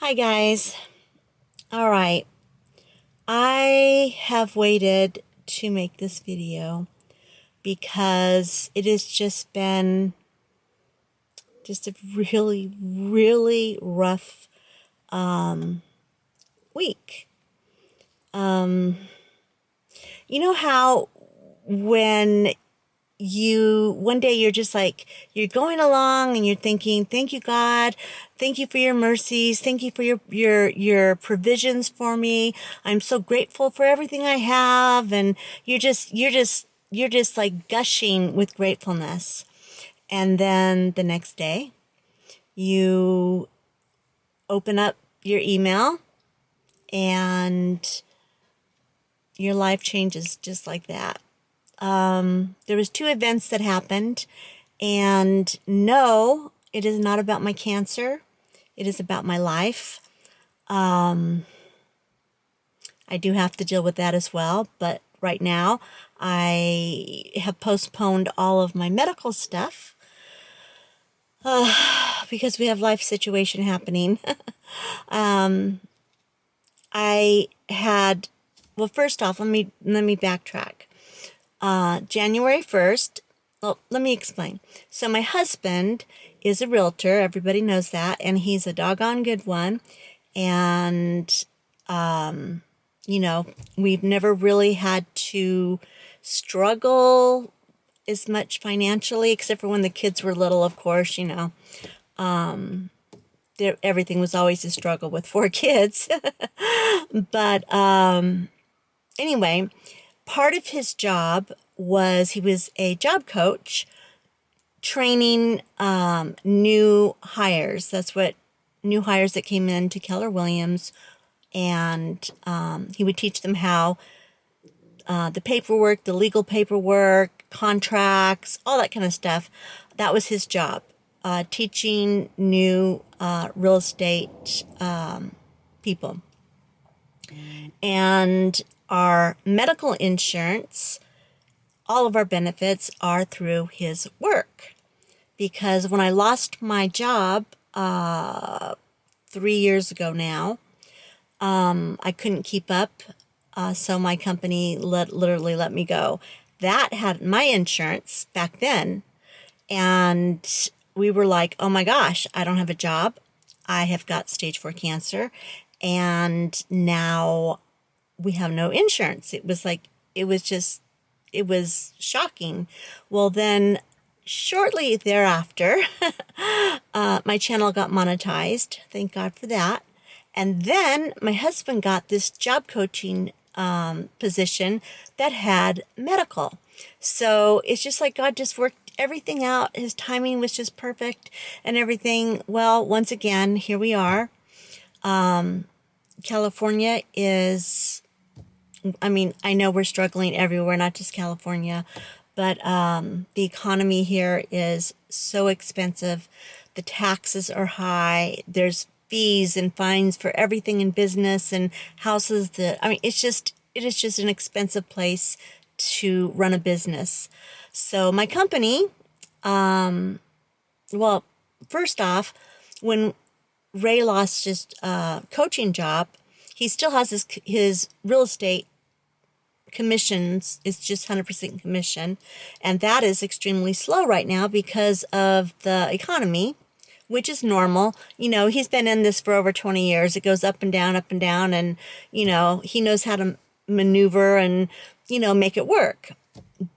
Hi guys. All right. I have waited to make this video because it has just been just a really rough week. You know how when one day you're just like you're going along and you're thinking, thank you God, thank you for your mercies, thank you for your provisions for me, I'm so grateful for everything I have, and you're just like gushing with gratefulness. And then the next day you open up your email and your life changes just like that. There was two events that happened, and no, it is not about my cancer. It is about my life. I do have to deal with that as well, but right now I have postponed all of my medical stuff because we have life situation happening. I had, well, first off, let me backtrack. January 1st, well, let me explain. So my husband is a realtor, everybody knows that, and he's a doggone good one. And, you know, we've never really had to struggle as much financially, except for when the kids were little, of course, everything was always a struggle with four kids. But anyway, part of his job was he was a job coach training new hires. That's what new hires that came in to Keller Williams, and he would teach them how the paperwork, the legal paperwork, contracts, all that kind of stuff. That was his job, teaching new real estate people. And our medical insurance, all of our benefits are through his work. Because when I lost my job 3 years ago now, I couldn't keep up, so my company literally let me go. That had my insurance back then, and we were like, oh my gosh, I don't have a job. I have got stage 4 cancer, and now we have no insurance. It was shocking. Well, then shortly thereafter, my channel got monetized. Thank God for that. And then my husband got this job coaching position that had medical. So it's just like God just worked everything out. His timing was just perfect and everything. Well, once again, here we are. California is, I mean, I know we're struggling everywhere, not just California, but the economy here is so expensive. The taxes are high. There's fees and fines for everything in business and houses. It is just an expensive place to run a business. So my company, well, first off, when Ray lost his coaching job, he still has his real estate commissions. It's just 100% commission, and that is extremely slow right now because of the economy, which is normal. He's been in this for over 20 years. It goes up and down, and he knows how to maneuver and make it work.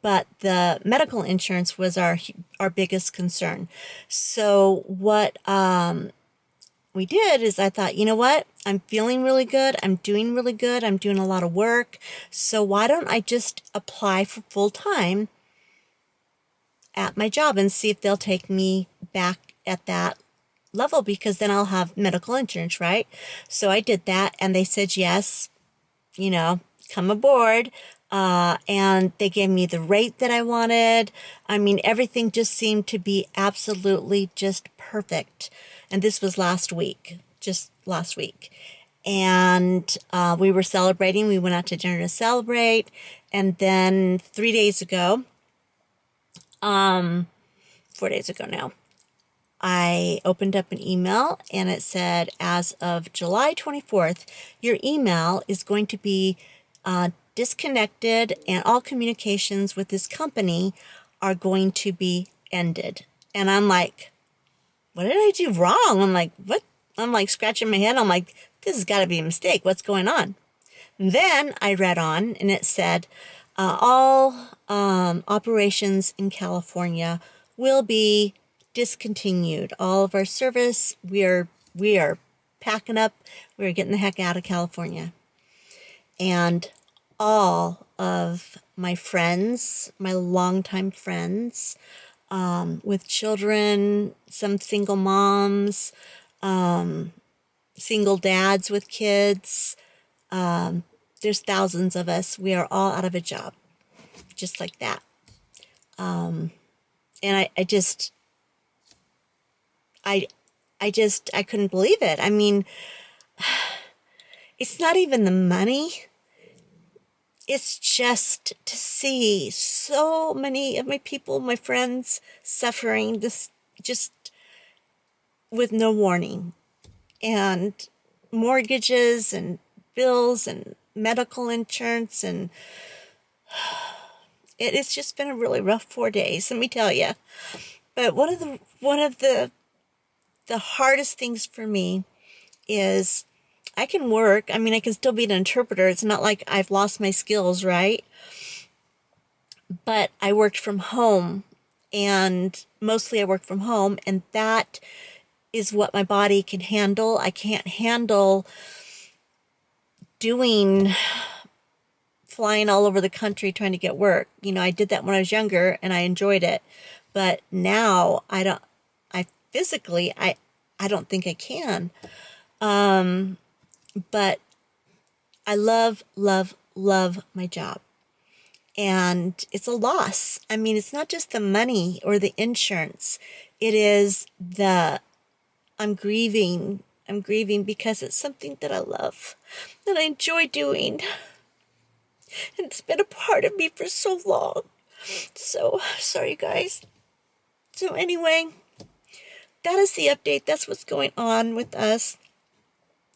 But the medical insurance was our biggest concern. So what we did is I thought, you know what? I'm feeling really good. I'm doing really good. I'm doing a lot of work. So why don't I just apply for full time at my job and see if they'll take me back at that level, because then I'll have medical insurance, right? So I did that, and they said yes, come aboard. And they gave me the rate that I wanted. I mean, everything just seemed to be absolutely just perfect. And this was just last week. And we were celebrating. We went out to dinner to celebrate. And then 3 days ago, 4 days ago now, I opened up an email and it said, as of July 24th, your email is going to be disconnected and all communications with this company are going to be ended. And I'm like, what did I do wrong? I'm like, what? I'm like scratching my head. I'm like, this has got to be a mistake. What's going on? Then I read on and it said, all operations in California will be discontinued. All of our service, we are packing up. We're getting the heck out of California. And all of my friends, my longtime friends, with children, some single moms, single dads with kids, there's thousands of us. We are all out of a job, just like that. And I couldn't believe it. I mean, it's not even the money. It's just to see so many of my people, my friends, suffering this just with no warning. And mortgages and bills and medical insurance, and it's just been a really rough 4 days, let me tell you. But one of the hardest things for me is I can work. I mean, I can still be an interpreter. It's not like I've lost my skills, right? But I worked from home, and mostly I work from home, and that is what my body can handle. I can't handle flying all over the country trying to get work. You know, I did that when I was younger and I enjoyed it. But now I don't think I can. But I love, love, love my job. And it's a loss. I mean, it's not just the money or the insurance. It is I'm grieving. I'm grieving because it's something that I love, that I enjoy doing. And it's been a part of me for so long. So, sorry, guys. So anyway, that is the update. That's what's going on with us.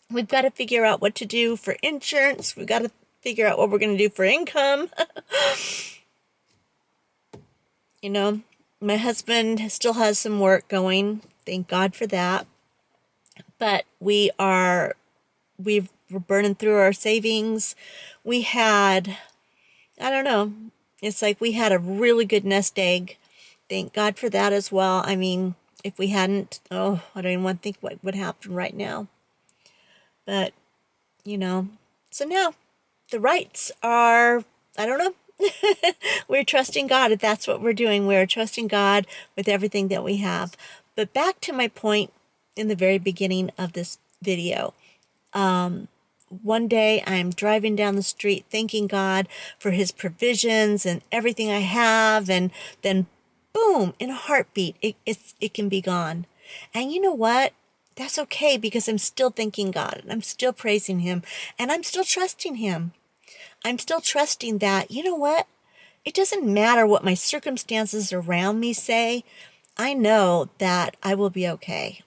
We've got to figure out what to do for insurance. We've got to figure out what we're going to do for income. You know, my husband still has some work going. Thank God for that. But we're burning through our savings. We had, I don't know, it's like we had a really good nest egg. Thank God for that as well. I mean, if we hadn't, I don't even want to think what would happen right now. But, you know, so now the rights are, I don't know. We're trusting God. If that's what we're doing, we're trusting God with everything that we have. But back to my point in the very beginning of this video. One day I'm driving down the street thanking God for his provisions and everything I have, and then boom, in a heartbeat, it can be gone. And you know what? That's okay, because I'm still thanking God and I'm still praising him and I'm still trusting him. I'm still trusting that, you know what? It doesn't matter what my circumstances around me say. I know that I will be okay.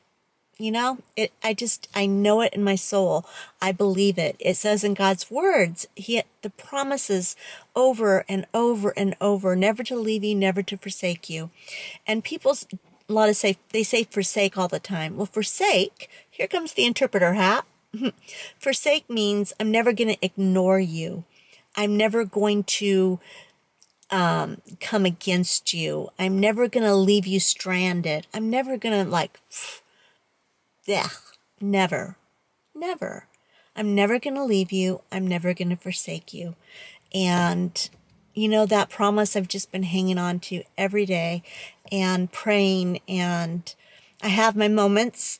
You know, I know it in my soul. I believe it. It says in God's words, the promises over and over and over, never to leave you, never to forsake you. And they say forsake all the time. Well, forsake, here comes the interpreter hat. Forsake means I'm never going to ignore you. I'm never going to come against you. I'm never going to leave you stranded. I'm never going to never. I'm never going to leave you. I'm never going to forsake you. And, you know, that promise I've just been hanging on to every day and praying. And I have my moments.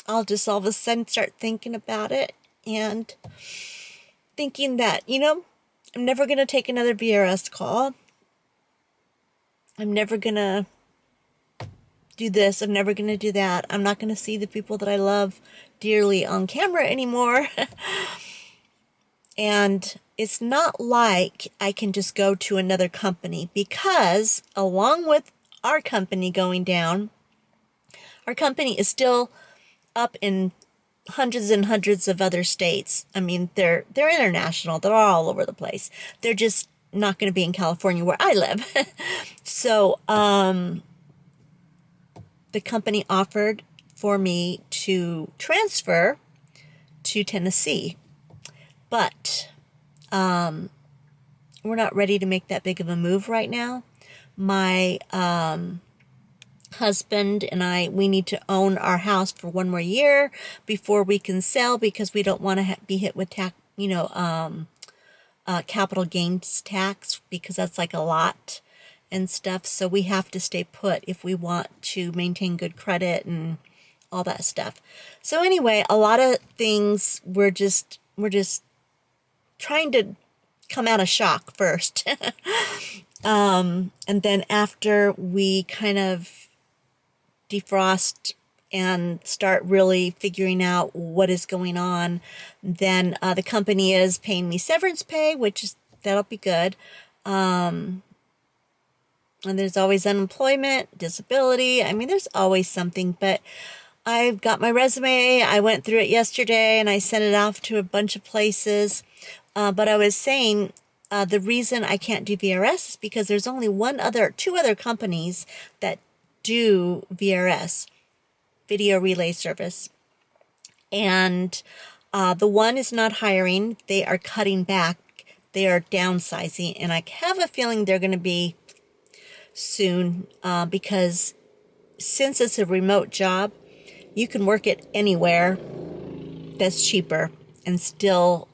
I'll just all of a sudden start thinking about it and thinking that, you know, I'm never going to take another VRS call. I'm never going to do this. I'm never going to do that. I'm not going to see the people that I love dearly on camera anymore. And it's not like I can just go to another company, because along with our company going down, Our company is still up in hundreds and hundreds of other states. I mean, they're international. They're all over the place. They're just not going to be in California where I live. So, the company offered for me to transfer to Tennessee, but we're not ready to make that big of a move right now. My husband and I, we need to own our house for 1 more year before we can sell, because we don't want to be hit with capital gains tax, because that's like a lot and stuff. So we have to stay put if we want to maintain good credit and all that stuff. So anyway, a lot of things we're just trying to come out of shock first. And then after we kind of defrost and start really figuring out what is going on, then the company is paying me severance pay, that'll be good. And there's always unemployment, disability. I mean, there's always something, but I've got my resume. I went through it yesterday and I sent it off to a bunch of places. But I was saying, the reason I can't do VRS is because there's only two other companies that do VRS, video relay service. And the one is not hiring. They are cutting back. They are downsizing. And I have a feeling they're going to be soon, because since it's a remote job, you can work it anywhere that's cheaper and still,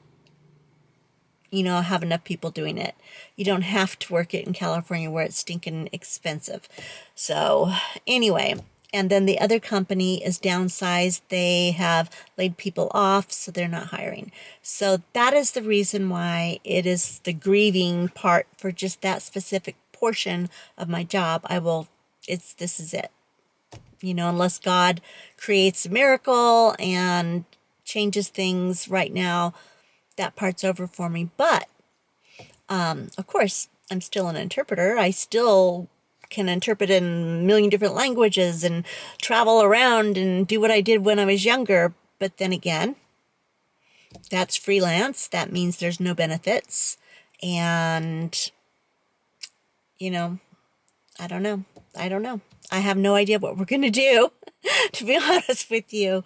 have enough people doing it. You don't have to work it in California where it's stinking expensive. So anyway, and then the other company is downsized. They have laid people off, so they're not hiring. So that is the reason why it is the grieving part for just that specific portion of my job. This is it. Unless God creates a miracle and changes things right now, that part's over for me. But, of course, I'm still an interpreter. I still can interpret in a million different languages and travel around and do what I did when I was younger. But then again, that's freelance. That means there's no benefits. And, I don't know. I have no idea what we're going to do, to be honest with you.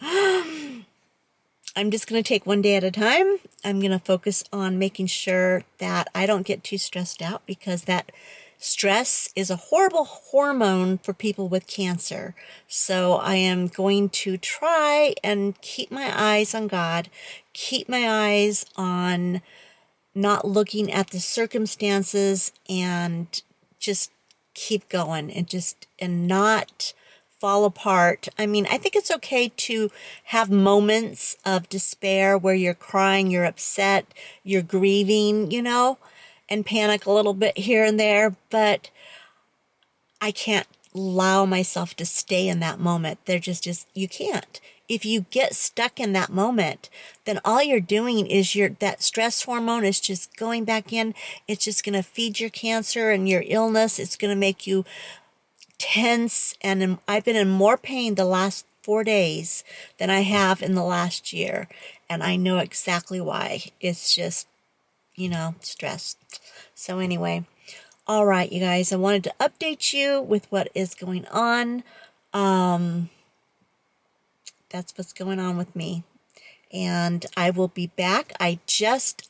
I'm just going to take one day at a time. I'm going to focus on making sure that I don't get too stressed out, because that stress is a horrible hormone for people with cancer. So I am going to try and keep my eyes on God, keep my eyes on not looking at the circumstances, and just keep going and not fall apart. I mean, I think it's okay to have moments of despair where you're crying, you're upset, you're grieving, and panic a little bit here and there, but I can't allow myself to stay in that moment. You can't. If you get stuck in that moment, then all you're doing is that stress hormone is just going back in. It's just going to feed your cancer and your illness. It's going to make you tense. And I've been in more pain the last 4 days than I have in the last year. And I know exactly why. It's just, stress. So anyway, all right, you guys, I wanted to update you with what is going on. That's what's going on with me. And I will be back. I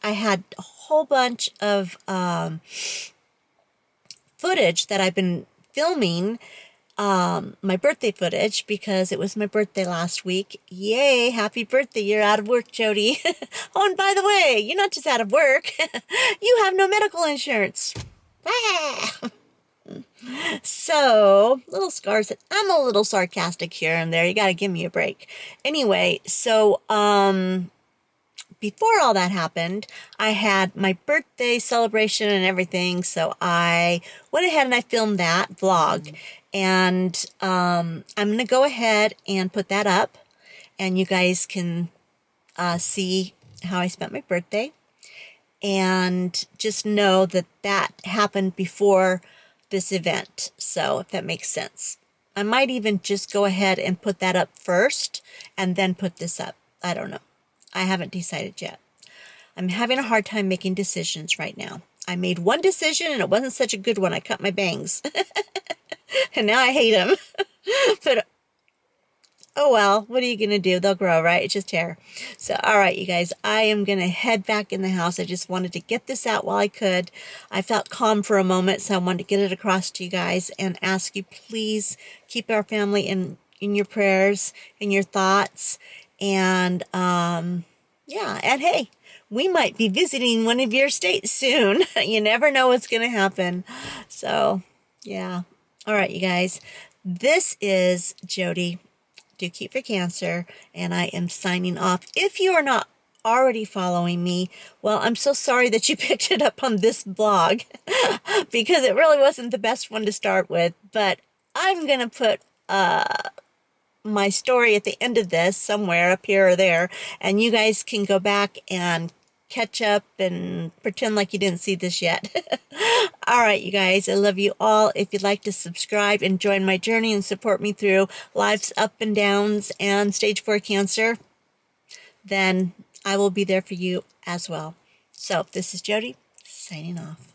had a whole bunch of footage that I've been filming, my birthday footage, because it was my birthday last week. Yay, happy birthday. You're out of work, Jody. Oh, and by the way, you're not just out of work. You have no medical insurance. Ah. So, little scars. I'm a little sarcastic here and there. You got to give me a break. Anyway, so before all that happened, I had my birthday celebration and everything. So I went ahead and I filmed that vlog. And I'm going to go ahead and put that up. And you guys can see how I spent my birthday. And just know that happened before this event. So if that makes sense. I might even just go ahead and put that up first and then put this up. I don't know. I haven't decided yet. I'm having a hard time making decisions right now. I made one decision and it wasn't such a good one. I cut my bangs. And now I hate them. But oh well, what are you going to do? They'll grow, right? It's just hair. So, all right, you guys, I am going to head back in the house. I just wanted to get this out while I could. I felt calm for a moment, so I wanted to get it across to you guys and ask you, please keep our family in your prayers, in your thoughts. And, yeah, and hey, we might be visiting one of your states soon. You never know what's going to happen. So, yeah. All right, you guys, this is Jody. Do Keep for Cancer, and I am signing off. If you are not already following me, well, I'm so sorry that you picked it up on this blog because it really wasn't the best one to start with, but I'm going to put my story at the end of this somewhere up here or there, and you guys can go back and catch up and pretend like you didn't see this yet. All right, you guys, I love you all. If you'd like to subscribe and join my journey and support me through life's up and downs and stage 4 cancer, then I will be there for you as well. So this is Jody signing off.